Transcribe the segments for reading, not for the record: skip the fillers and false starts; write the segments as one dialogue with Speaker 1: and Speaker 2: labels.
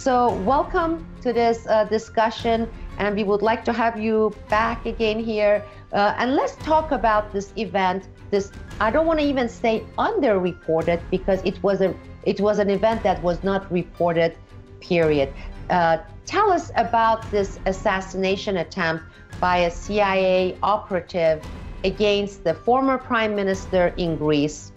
Speaker 1: So welcome to this discussion, and we would like to have you back again here. And let's talk about this event. I don't want to even say underreported, because it was an event that was not reported, period. Tell us about this assassination attempt by a CIA operative against the former prime minister in Greece.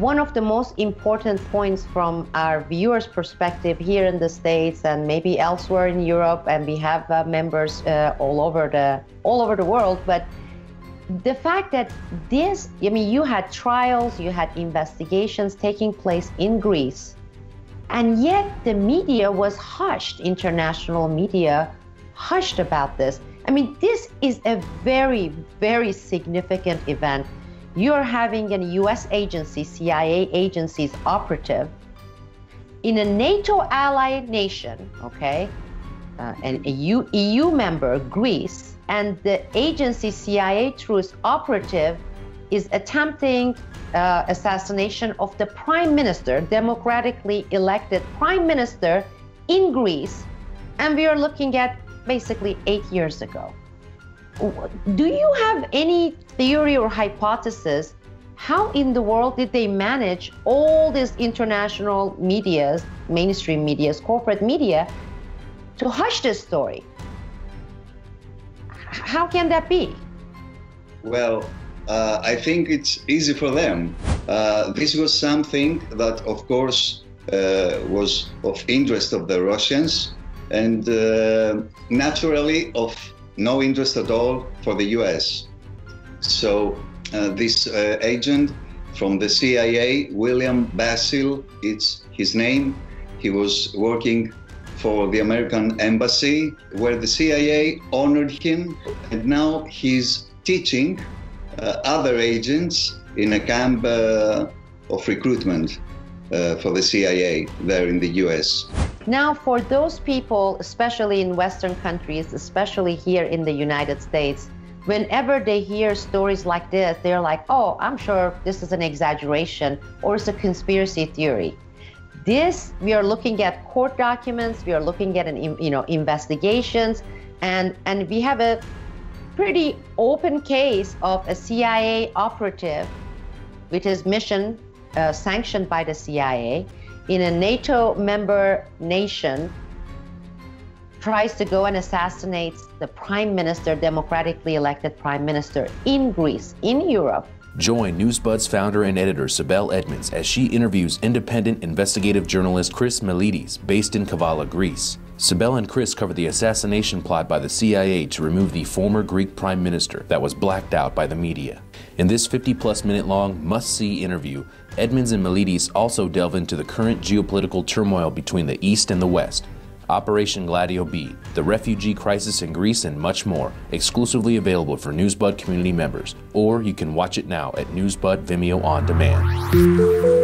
Speaker 1: One of the most important points from our viewers' perspective here in the States and maybe elsewhere in Europe, and we have members all over the world, but the fact that you had trials, you had investigations taking place in Greece, and yet the media was hushed, international media hushed about this. I mean, this is a very, very significant event. You're having a US agency, CIA agency's operative in a NATO ally nation, okay, and a EU member, Greece, and the agency CIA through its operative is attempting assassination of the prime minister, democratically elected prime minister in Greece, and we are looking at basically 8 years ago. Do you have any theory or hypothesis how in the world did they manage all these international medias, mainstream medias, corporate media, to hush this story? How can that be?
Speaker 2: Well, I think it's easy for them. This was something that, of course, was of interest of the Russians, and naturally of no interest at all for the US. So this agent from the CIA, William Basil, it's his name, he was working for the American embassy, where the CIA honored him, and now he's teaching other agents in a camp of recruitment for the CIA there in the US.
Speaker 1: Now, for those people, especially in Western countries, especially here in the United States, whenever they hear stories like this, they're like, oh, I'm sure this is an exaggeration or it's a conspiracy theory. We are looking at court documents, we are looking at investigations, and we have a pretty open case of a CIA operative with his mission sanctioned by the CIA in a NATO member nation, tries to go and assassinates the prime minister, democratically elected prime minister in Greece, in Europe.
Speaker 3: Join Newsbud's founder and editor Sibel Edmonds as she interviews independent investigative journalist Chris Melidis, based in Kavala, Greece. Sibel and Chris cover the assassination plot by the CIA to remove the former Greek prime minister that was blacked out by the media. In this 50-plus minute long, must-see interview, Edmonds and Melidis also delve into the current geopolitical turmoil between the East and the West, Operation Gladio B, the refugee crisis in Greece, and much more, exclusively available for Newsbud Community Members, or you can watch it now at Newsbud Vimeo On Demand.